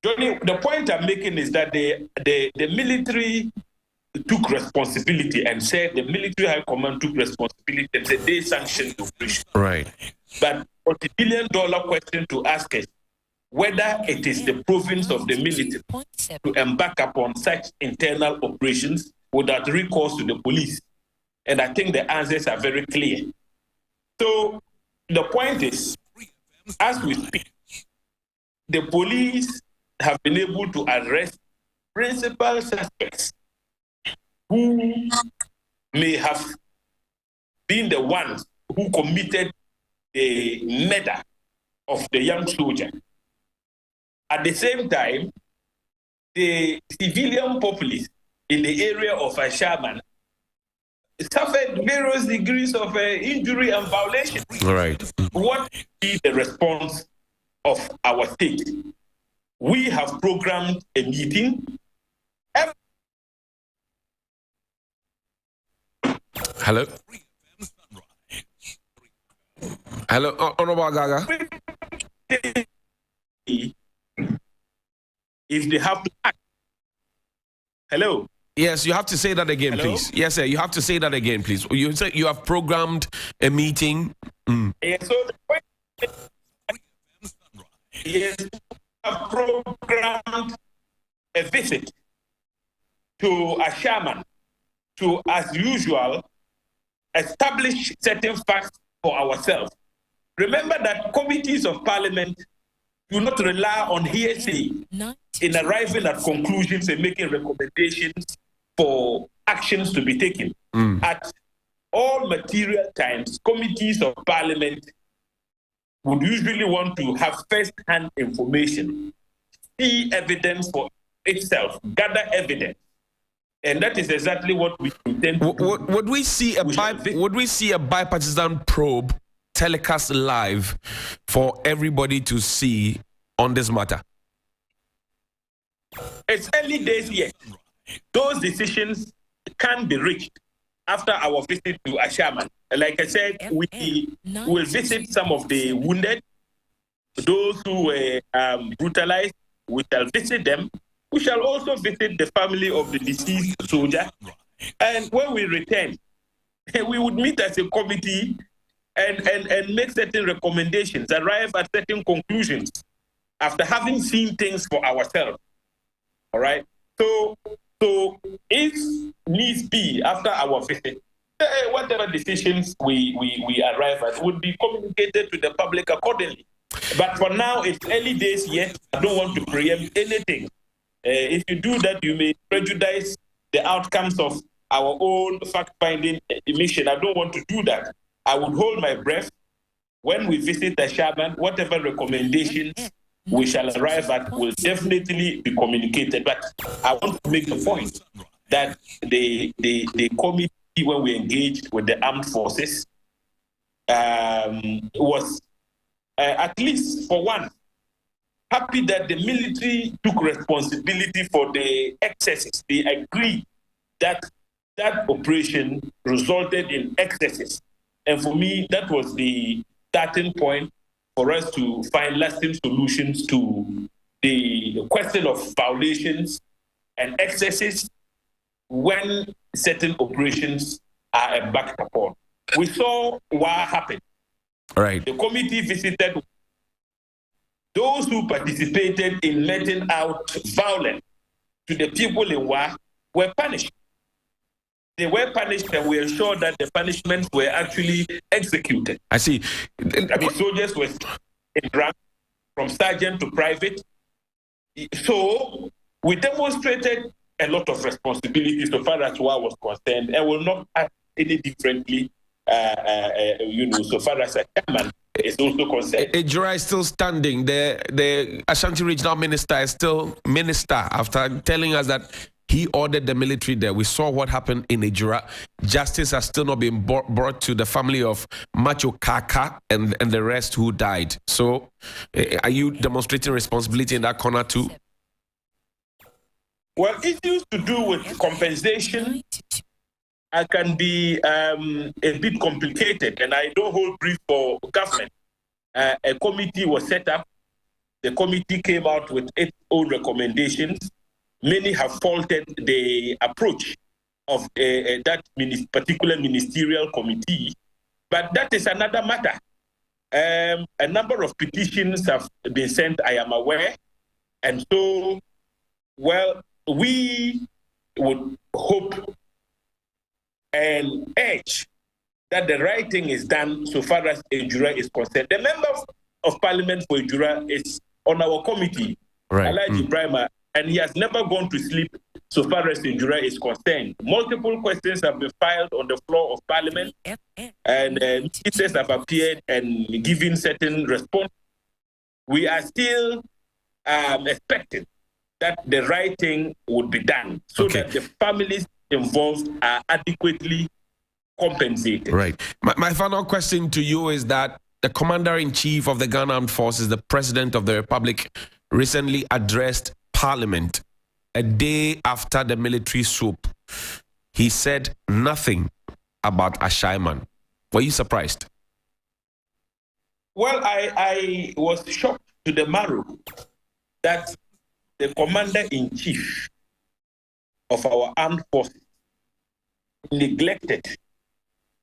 Johnny, the point I'm making is that the military took responsibility and said the military high command took responsibility and said they sanctioned the operation. Right. But $40 billion question to ask is whether it is the province of the military to embark upon such internal operations without recourse to the police. And I think the answers are very clear. So the point is, as we speak, the police have been able to arrest principal suspects who may have been the ones who committed the murder of the young soldier. At the same time, the civilian populace in the area of Ashaman suffered various degrees of injury and violation. Right. What is the response of our state? We have programmed a meeting. Hello? Hello, Honorable Gaga. If they have to act. Hello? Yes, you have to say that again, Hello? please. Yes, sir, you have to say that again, please. You say you have programmed a meeting. Yeah, so the point is, we have programmed a visit to Ashaman to, as usual, establish certain facts for ourselves. Remember that committees of parliament do not rely on hearsay in arriving at conclusions and making recommendations for actions to be taken. At all material times, committees of parliament would usually want to have first-hand information, see evidence for itself, gather evidence. And that is exactly what we intend to do. Would we see a bipartisan probe telecast live for everybody to see on this matter? It's early days yet. Those decisions can be reached after our visit to Ashaman. Like I said, we will visit some of the wounded, those who were brutalized. We shall visit them. We shall also visit the family of the deceased soldier. And when we return, we would meet as a committee and make certain recommendations, arrive at certain conclusions after having seen things for ourselves. All right? So if needs be, after our visit, whatever decisions we arrive at would be communicated to the public accordingly. But for now, it's early days yet. I don't want to preempt anything. If you do that, you may prejudice the outcomes of our own fact-finding mission. I don't want to do that. I would hold my breath. When we visit the shaman, whatever recommendations we shall arrive at will definitely be communicated. But I want to make the point that the committee, when we engaged with the armed forces, was at least for one, happy that the military took responsibility for the excesses. They agreed that that operation resulted in excesses. And for me, that was the starting point for us to find lasting solutions to the question of violations and excesses when certain operations are embarked upon. We saw what happened. Right. The committee visited those who participated in letting out violence to the people in Wa were punished. They were punished, and we ensured that the punishments were actually executed. I see. I mean, soldiers were in rank from sergeant to private. So we demonstrated a lot of responsibility so far as Wa was concerned, and will not act any differently, so far as a chairman is also concerned. Ejura is still standing. The Ashanti Regional Minister is still minister after telling us that he ordered the military there. We saw what happened in Ejura. Justice has still not been brought to the family of Macho Kaka and the rest who died. So are you demonstrating responsibility in that corner too? Well, issues to do with compensation can be a bit complicated, and I don't hold brief for government. A committee was set up. The committee came out with its own recommendations. Many have faulted the approach of that particular ministerial committee, but that is another matter. A number of petitions have been sent, I am aware, and so, well, we would hope and urge that the right thing is done so far as Ejura is concerned. The member of parliament for Ejura is on our committee, right. Elijah Ibrahima, and he has never gone to sleep so far as Ejura is concerned. Multiple questions have been filed on the floor of parliament, and ministers have appeared and given certain response. We are still expecting that the right thing would be done so that the families involved are adequately compensated. Right. My final question to you is that the Commander-in-Chief of the Ghana Armed Forces, the President of the Republic, recently addressed Parliament a day after the military swoop. He said nothing about Ashaiman. Were you surprised? Well, I was shocked to the marrow that the Commander-in-Chief of our armed forces neglected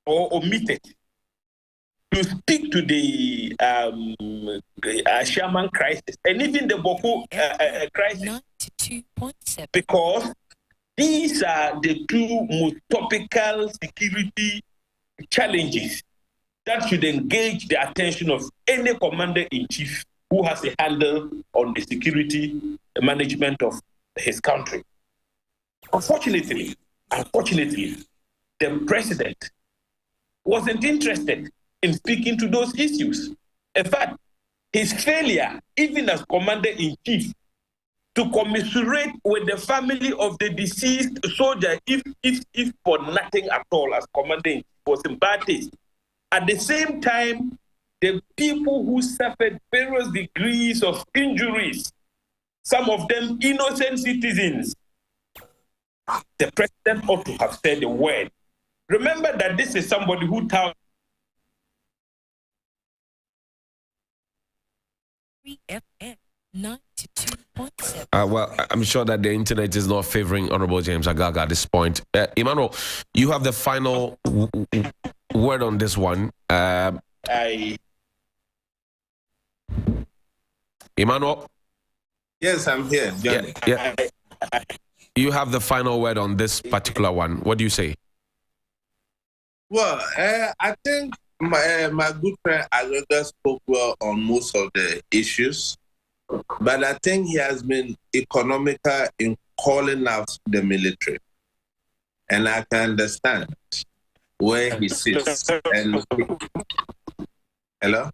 or omitted to speak to the Shaman crisis and even the Boko crisis, because these are the two most topical security challenges that should engage the attention of any commander-in-chief who has a handle on the security management of his country. Unfortunately, the president wasn't interested in speaking to those issues. In fact, his failure, even as commander-in-chief, to commiserate with the family of the deceased soldier, if for nothing at all as commander-in-chief, was in bad taste. At the same time, the people who suffered various degrees of injuries some of them innocent citizens. The president ought to have said a word. Remember that this is somebody who tells FM 92.7. Well, I'm sure that the internet is not favoring Honorable James Agaga at this point. Emmanuel, you have the final word on this one. Emmanuel? Yes, I'm here, Johnny. Yeah. You have the final word on this particular one. What do you say? Well, I think my good friend Agaga spoke well on most of the issues, but I think he has been economical in calling out the military. And I can understand where he sits. And hello?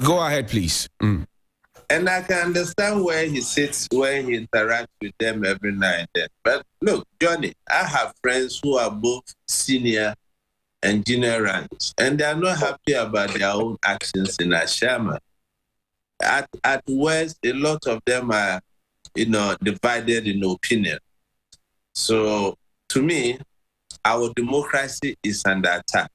Go ahead, please. And I can understand where he sits, where he interacts with them every now and then. But look, Johnny, I have friends who are both senior and junior ranks, and they are not happy about their own actions in Ashama. At worst, a lot of them are, divided in opinion. So, to me, our democracy is under attack.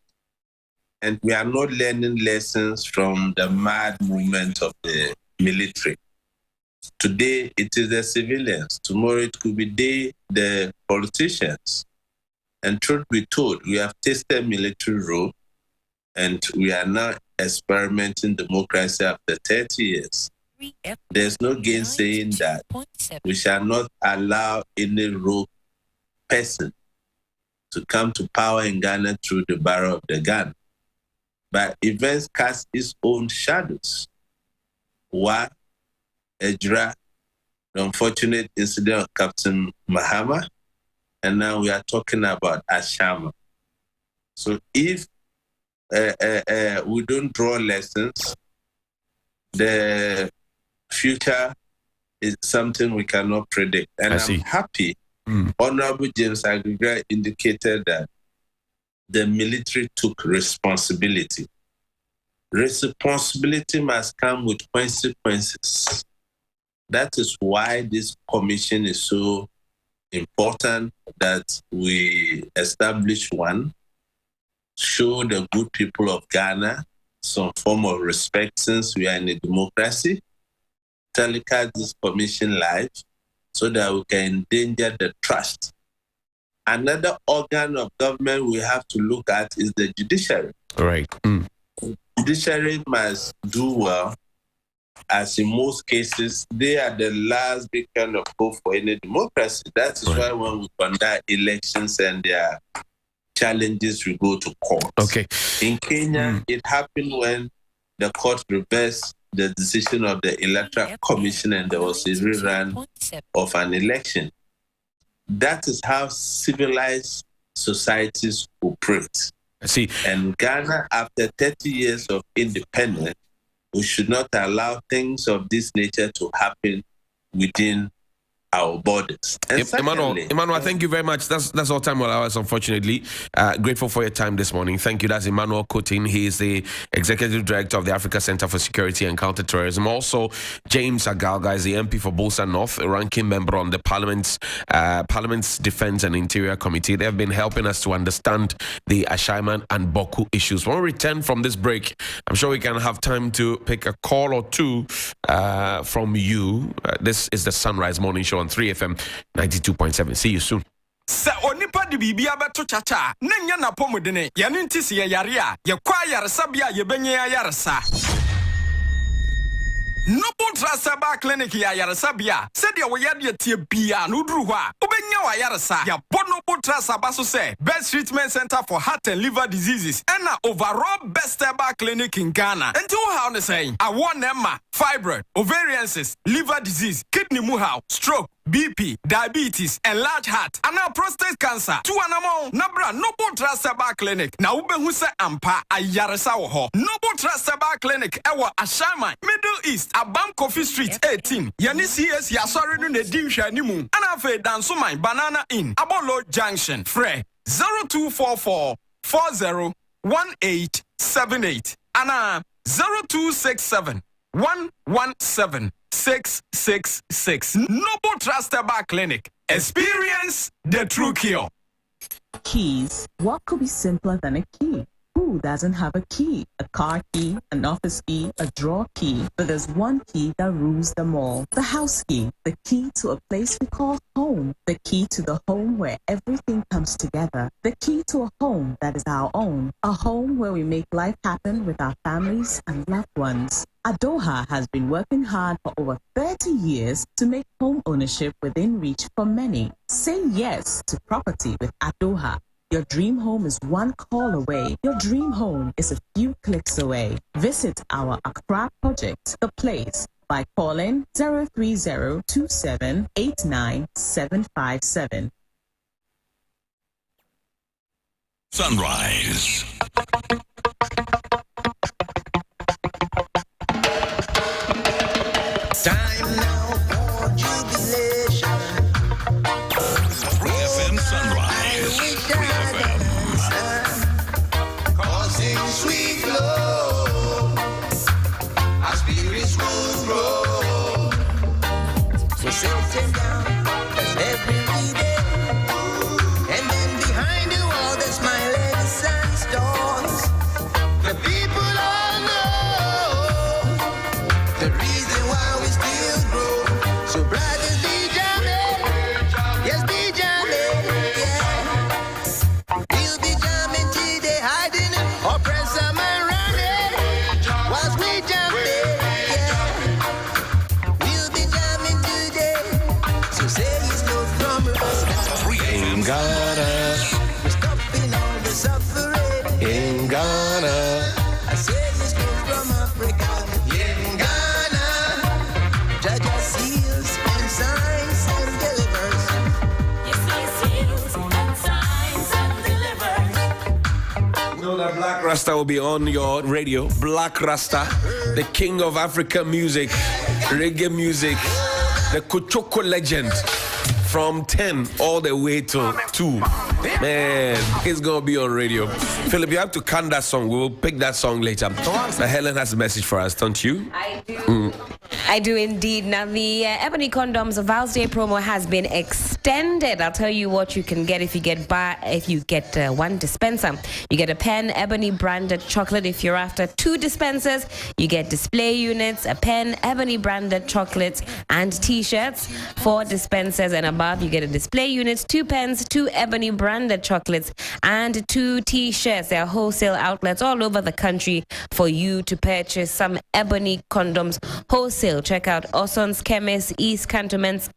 And we are not learning lessons from the mad movement of the military. Today, it is the civilians. Tomorrow, it could be the politicians. And truth be told, we have tasted military rule, and we are now experimenting democracy after 30 years. There's no gainsaying that we shall not allow any rogue person to come to power in Ghana through the barrel of the gun. But events cast its own shadows. Wa, Ejra, the unfortunate incident of Captain Mahama, and now we are talking about Ashama. So if we don't draw lessons, the future is something we cannot predict. And I'm happy Honorable James Agaga indicated that the military took responsibility. Responsibility must come with consequences. That is why this commission is so important, that we establish one, show the good people of Ghana some form of respect since we are in a democracy, telecast this commission live so that we can endanger the trust. Another organ of government we have to look at is the judiciary. Right. Judiciary must do well, as in most cases, they are the last big kind of hope for any democracy. That is why when we conduct elections and there are challenges, we go to court. Okay. In Kenya, it happened when the court reversed the decision of the Electoral Commission and there was a rerun of an election. That is how civilized societies operate. I see. And Ghana, after 30 years of independence, we should not allow things of this nature to happen within our borders. And Emmanuel, thank you very much. That's all time we'll allow us, unfortunately. Grateful for your time this morning. Thank you. That's Emmanuel Kotin. He is the Executive Director of the Africa Center for Security and Counterterrorism. Also, James Agaga is the MP for Bolsa North, a ranking member on the Parliament's Defense and Interior Committee. They have been helping us to understand the Ashaiman and Boku issues. When we return from this break, I'm sure we can have time to pick a call or two from you. This is the Sunrise Morning Show on 3FM 92.7. See you soon. Sa onipa de bibia beto chacha na nya na pomodene ye no ntisi ye yare a ye kwa yaresa bia ye benye yaresa Noble Rasta Clinic ya yaresa bia said ya we yade tie bia no duru ho a obenya wa yaresa ya Noble Rasta baso say best treatment center for heart and liver diseases and overall best clinic in Ghana. Until how they saying I want emma fibroid, ovarian cyst, liver disease, kidney muhau, stroke, BP, diabetes, and large heart. And now prostate cancer. 2 anamo. Nabra Noble Trust Clinic. Na ube huse ampa ayaresa wo. Noble Trust Clinic ewa Ashaiman, Middle East, Abam Coffee Street 18. Yani CS ya sorry no ne dimhwa ni mu. Ana fe Dansoman Banana Inn, Abolo Junction. Fre 0244 401878. Ana 0267 117-666. Noble Rasta Blakk Clinic. Experience the true cure. Keys. What could be simpler than a key? Who doesn't have a key? A car key, an office key, a drawer key. But there's one key that rules them all. The house key. The key to a place we call home. The key to the home where everything comes together. The key to a home that is our own. A home where we make life happen with our families and loved ones. Adoha has been working hard for over 30 years to make home ownership within reach for many. Say yes to property with Adoha. Your dream home is one call away. Your dream home is a few clicks away. Visit our Accra project, The Place, by calling 030-2789-757. Sunrise. Time now for jubilation. 3 FM Sunrise. 3 FM. Causing sweet glow. Our spirits will grow. So sitting down every day. And then behind the wall, the smiling sun storms. The people all know the reason why we still grow. So brothers, be jamming. Yes, be jamming. Yeah. We'll be jamming till they hiding. Oppressor man running. Whilst we jamming. Yeah. We'll be jamming today. So say it's no from Rasta. 3 FM Ghana, We're stopping all the suffering. in Ghana. I say it's no from Africa. In Ghana. Jaja seals and signs and delivers. Know that Blakk Rasta will be on your radio. Blakk Rasta, the king of African music, reggae music, the Kochoko legend. From 10 all the way to 2. Man, it's going to be on radio. Philip, you have to can that song. We'll pick that song later. But Helen has a message for us, don't you? I do. I do indeed. Now, the Ebony Condoms Val's Day promo has been extended. I'll tell you what you can get if you get one dispenser. You get a pen, Ebony branded chocolate. If you're after 2 dispensers, you get display units, a pen, Ebony branded chocolates, and T-shirts. 4 dispensers and above, you get a display unit, 2 pens, 2 Ebony branded chocolates, and 2 T-shirts. There are wholesale outlets all over the country for you to purchase some Ebony Condoms wholesale. Check out Oson's Chemist, East Cantonment's